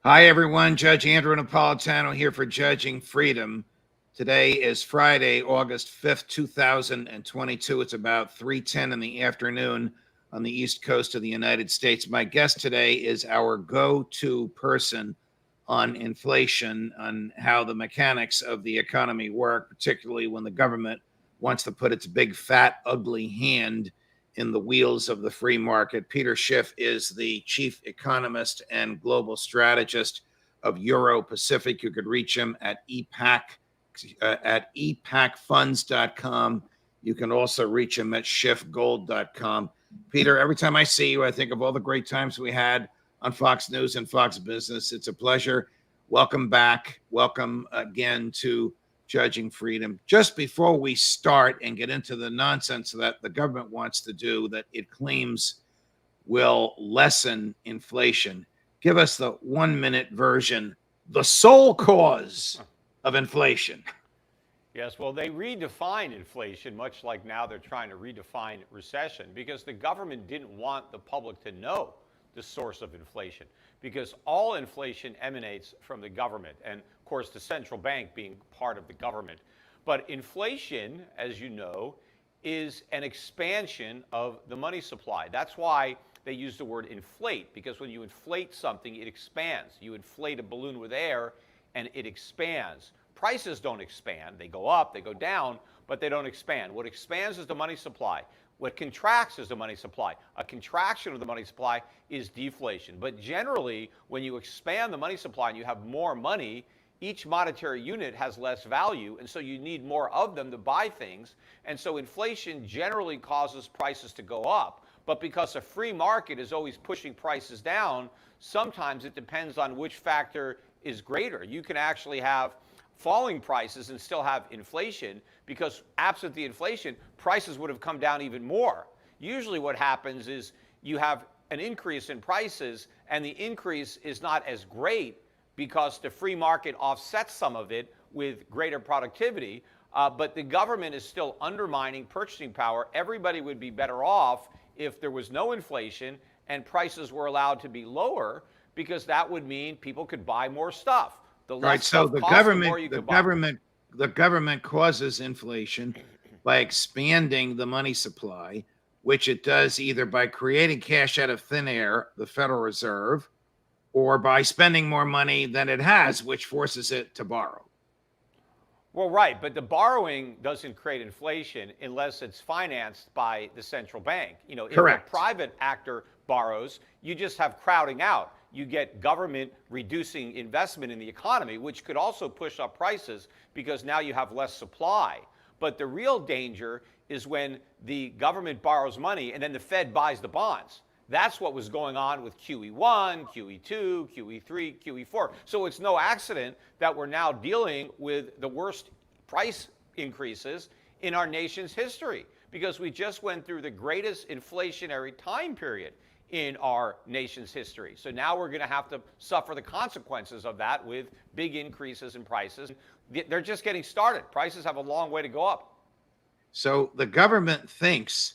Hi, everyone. Judge Andrew Napolitano here for Judging Freedom. Today is Friday, August 5th, 2022. It's about 3:10 in the afternoon on the East Coast of the United States. My guest today is our go-to person on inflation, on how the mechanics of the economy work, particularly when the government wants to put its big, fat, ugly hand in the wheels of the free market. Peter Schiff is the chief economist and global strategist of Euro Pacific. You could reach him at epacfunds.com. You can also reach him at schiffgold.com. Peter, every time I see you, I think of all the great times we had on Fox News and Fox Business. It's a pleasure. Welcome back. Welcome again to Judging Freedom. Just before we start and get into the nonsense that the government wants to do that it claims will lessen inflation, give us the 1-minute version, the sole cause of inflation. Yes, well, they redefined inflation, much like now they're trying to redefine recession, because the government didn't want the public to know the source of inflation, because all inflation emanates from the government, and of course the central bank being part of the government. But inflation, as you know, is an expansion of the money supply. That's why they use the word inflate, because when you inflate something, it expands. You inflate a balloon with air and it expands. Prices don't expand. They go up, they go down, but they don't expand. What expands is the money supply. What contracts is the money supply. A contraction of the money supply is deflation. But generally, when you expand the money supply and you have more money, each monetary unit has less value, and so you need more of them to buy things. And so inflation generally causes prices to go up. But because a free market is always pushing prices down, sometimes it depends on which factor is greater. You can actually have falling prices and still have inflation, because absent the inflation, prices would have come down even more. Usually what happens is you have an increase in prices, and the increase is not as great because the free market offsets some of it with greater productivity, but the government is still undermining purchasing power. Everybody would be better off if there was no inflation and prices were allowed to be lower, because that would mean people could buy more stuff. Right. So the government causes inflation by expanding the money supply, which it does either by creating cash out of thin air, the Federal Reserve, or by spending more money than it has, which forces it to borrow. Well, right, but the borrowing doesn't create inflation unless it's financed by the central bank. You know, Correct. If a private actor borrows, you just have crowding out. You get government reducing investment in the economy, which could also push up prices because now you have less supply. But the real danger is when the government borrows money and then the Fed buys the bonds. That's what was going on with QE1, QE2, QE3, QE4. So it's no accident that we're now dealing with the worst price increases in our nation's history, because we just went through the greatest inflationary time period in our nation's history. So now we're going to have to suffer the consequences of that with big increases in prices. They're just getting started. Prices have a long way to go up. So the government thinks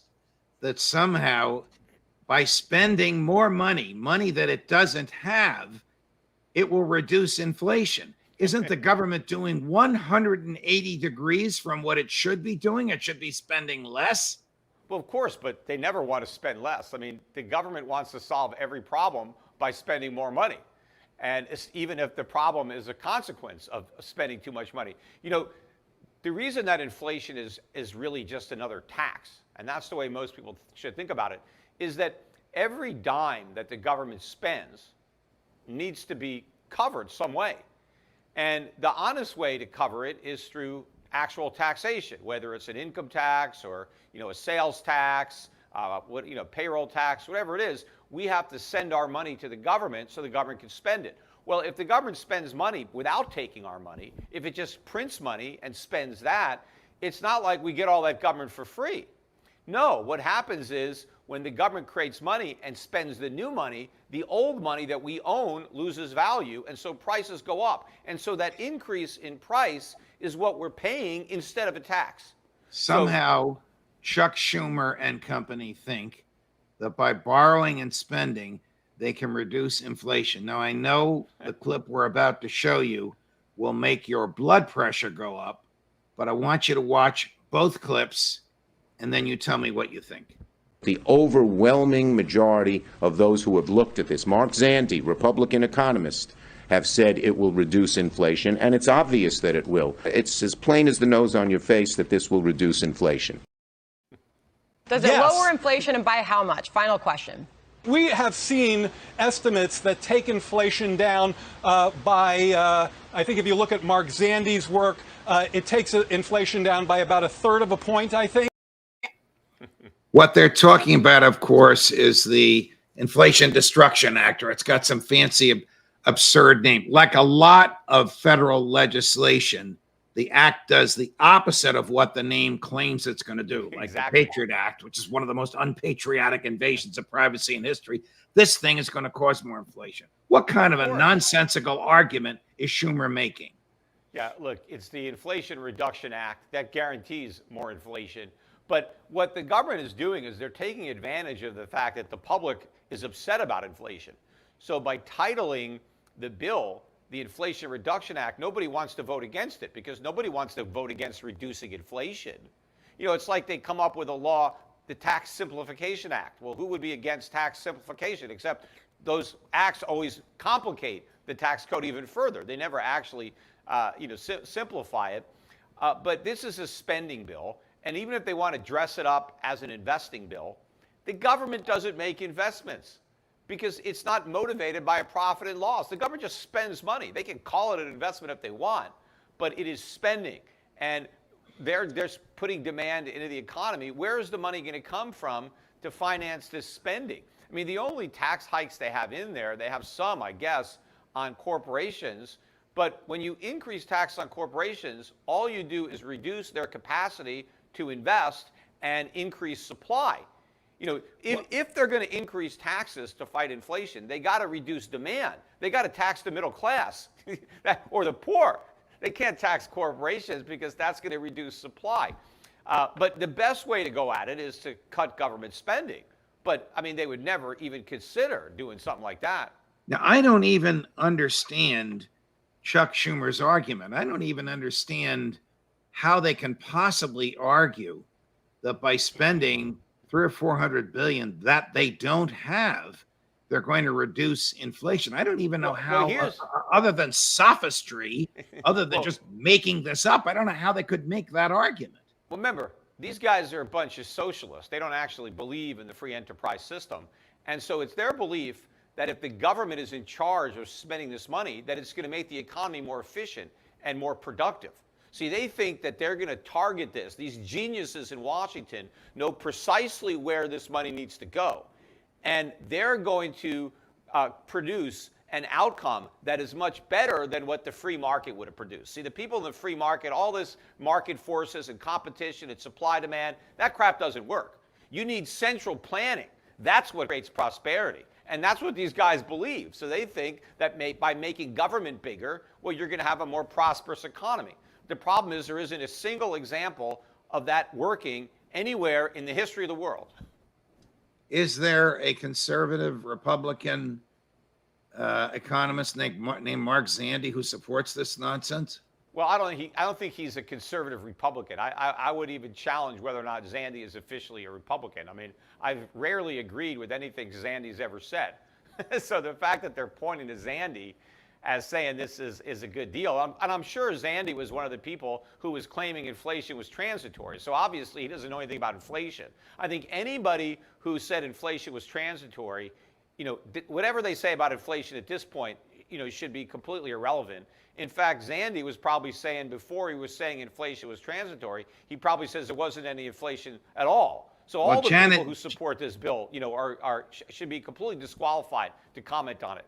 that somehow by spending more money that it doesn't have, it will reduce inflation. Isn't the government doing 180 degrees from what it should be doing? It should be spending less. Well, of course, but they never want to spend less. I mean, the government wants to solve every problem by spending more money. And even if the problem is a consequence of spending too much money. You know, the reason that inflation is really just another tax, and that's the way most people should think about it, is that every dime that the government spends needs to be covered some way. And the honest way to cover it is through actual taxation, whether it's an income tax or a sales tax, payroll tax, whatever it is. We have to send our money to the government so the government can spend it. Well, if the government spends money without taking our money, if it just prints money and spends that, it's not like we get all that government for free. No, what happens is when the government creates money and spends the new money, the old money that we own loses value, and so prices go up. And so that increase in price is what we're paying instead of a tax. Somehow, Chuck Schumer and company think that by borrowing and spending, they can reduce inflation. Now, I know the clip we're about to show you will make your blood pressure go up, but I want you to watch both clips and then you tell me what you think. The overwhelming majority of those who have looked at this, Mark Zandi, Republican economist, have said it will reduce inflation, and it's obvious that it will. It's as plain as the nose on your face that this will reduce inflation. Does it lower inflation, and by how much? Final question. We have seen estimates that take inflation down by, I think if you look at Mark Zandi's work, it takes inflation down by about 1/3 of a point, I think. What they're talking about, of course, is the Inflation Destruction Act, or it's got some fancy, absurd name. Like a lot of federal legislation, the act does the opposite of what the name claims it's going to do, like Exactly. the Patriot Act, which is one of the most unpatriotic invasions of privacy in history. This thing is going to cause more inflation. What kind of a nonsensical argument is Schumer making? Yeah, look, it's the Inflation Reduction Act that guarantees more inflation. But what the government is doing is they're taking advantage of the fact that the public is upset about inflation. So by titling the bill the Inflation Reduction Act, nobody wants to vote against it because nobody wants to vote against reducing inflation. You know, it's like they come up with a law, the Tax Simplification Act. Well, who would be against tax simplification? Except those acts always complicate the tax code even further. They never actually, simplify it. But this is a spending bill. And even if they want to dress it up as an investing bill, the government doesn't make investments because it's not motivated by a profit and loss. The government just spends money. They can call it an investment if they want, but it is spending. And they're putting demand into the economy. Where is the money going to come from to finance this spending? I mean, the only tax hikes they have in there, they have some, I guess, on corporations. But when you increase tax on corporations, all you do is reduce their capacity to invest and increase supply. You know, if they're going to increase taxes to fight inflation, they got to reduce demand. They got to tax the middle class or the poor. They can't tax corporations because that's going to reduce supply. But the best way to go at it is to cut government spending. But, I mean, they would never even consider doing something like that. Now, I don't even understand Chuck Schumer's argument. I don't even understand how they can possibly argue that by spending $300 or $400 billion that they don't have, they're going to reduce inflation. I don't even know how, other than sophistry, other than just making this up, I don't know how they could make that argument. Well, remember, these guys are a bunch of socialists. They don't actually believe in the free enterprise system. And so it's their belief that if the government is in charge of spending this money, that it's going to make the economy more efficient and more productive. See, they think that they're going to target this. These geniuses in Washington know precisely where this money needs to go. And they're going to produce an outcome that is much better than what the free market would have produced. See, the people in the free market, all this market forces and competition and supply demand, that crap doesn't work. You need central planning. That's what creates prosperity. And that's what these guys believe. So they think that by making government bigger, well, you're going to have a more prosperous economy. The problem is there isn't a single example of that working anywhere in the history of the world. Is there a conservative Republican economist named Mark Zandi who supports this nonsense? Well, I don't think he's a conservative Republican. I would even challenge whether or not Zandi is officially a Republican. I mean, I've rarely agreed with anything Zandi's ever said. So the fact that they're pointing to Zandi as saying this is a good deal, and I'm sure Zandi was one of the people who was claiming inflation was transitory. So obviously he doesn't know anything about inflation. I think anybody who said inflation was transitory, you know, whatever they say about inflation at this point, you know, should be completely irrelevant. In fact, Zandi was probably saying before he was saying inflation was transitory, he probably says there wasn't any inflation at all. So all the people who support this bill, you know, should be completely disqualified to comment on it.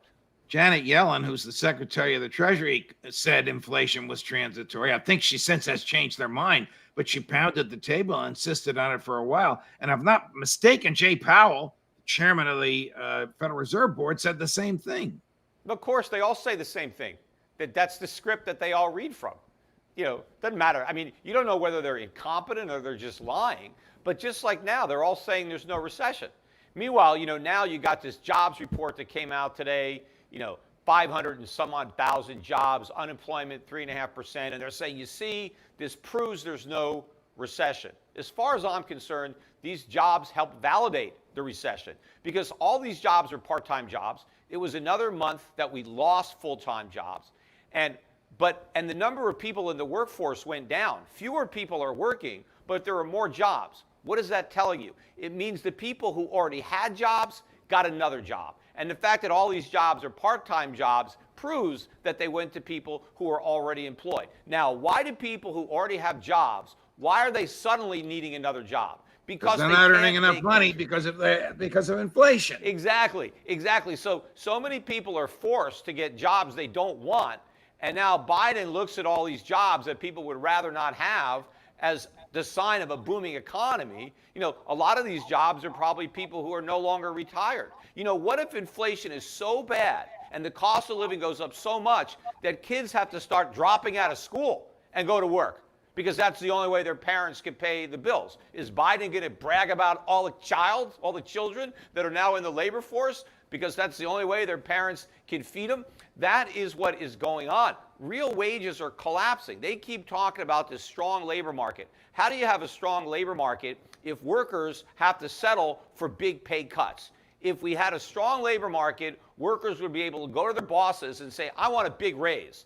Janet Yellen, who's the Secretary of the Treasury, said inflation was transitory. I think she since has changed their mind, but she pounded the table and insisted on it for a while. And if I'm not mistaken, Jay Powell, chairman of the Federal Reserve Board, said the same thing. Of course, they all say the same thing. That's the script that they all read from. You know, doesn't matter. I mean, you don't know whether they're incompetent or they're just lying. But just like now, they're all saying there's no recession. Meanwhile, now you got this jobs report that came out today, 500 and some odd thousand jobs, unemployment 3.5%, and they're saying, you see, this proves there's no recession. As far as I'm concerned, these jobs help validate the recession because all these jobs are part-time jobs. It was another month that we lost full-time jobs. And the number of people in the workforce went down. Fewer people are working, but there are more jobs. What is that telling you? It means the people who already had jobs got another job. And the fact that all these jobs are part-time jobs proves that they went to people who are already employed. Now, why do people who already have jobs, why are they suddenly needing another job? Because they're not earning enough money because of inflation. Exactly. So many people are forced to get jobs they don't want. And now Biden looks at all these jobs that people would rather not have as the sign of a booming economy. A lot of these jobs are probably people who are no longer retired. What if inflation is so bad and the cost of living goes up so much that kids have to start dropping out of school and go to work because that's the only way their parents can pay the bills? Is Biden going to brag about all the children that are now in the labor force because that's the only way their parents can feed them? That is what is going on. Real wages are collapsing. They keep talking about this strong labor market. How do you have a strong labor market if workers have to settle for big pay cuts? If we had a strong labor market, workers would be able to go to their bosses and say, I want a big raise.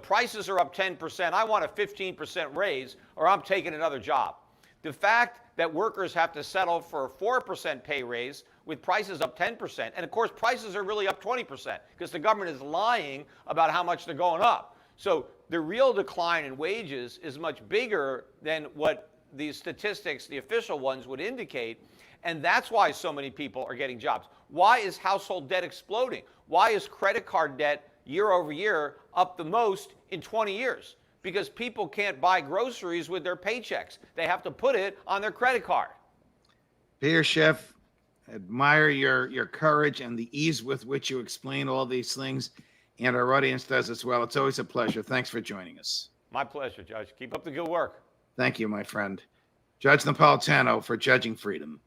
Prices are up 10%. I want a 15% raise, or I'm taking another job. The fact that workers have to settle for a 4% pay raise with prices up 10%, and of course prices are really up 20% because the government is lying about how much they're going up. So the real decline in wages is much bigger than what these statistics, the official ones, would indicate. And that's why so many people are getting jobs. Why is household debt exploding? Why is credit card debt year over year up the most in 20 years? Because people can't buy groceries with their paychecks. They have to put it on their credit card. Peter Schiff, admire your courage and the ease with which you explain all these things, and our audience does as well. It's always a pleasure. Thanks for joining us. My pleasure, Judge. Keep up the good work. Thank you, my friend. Judge Napolitano for Judging Freedom.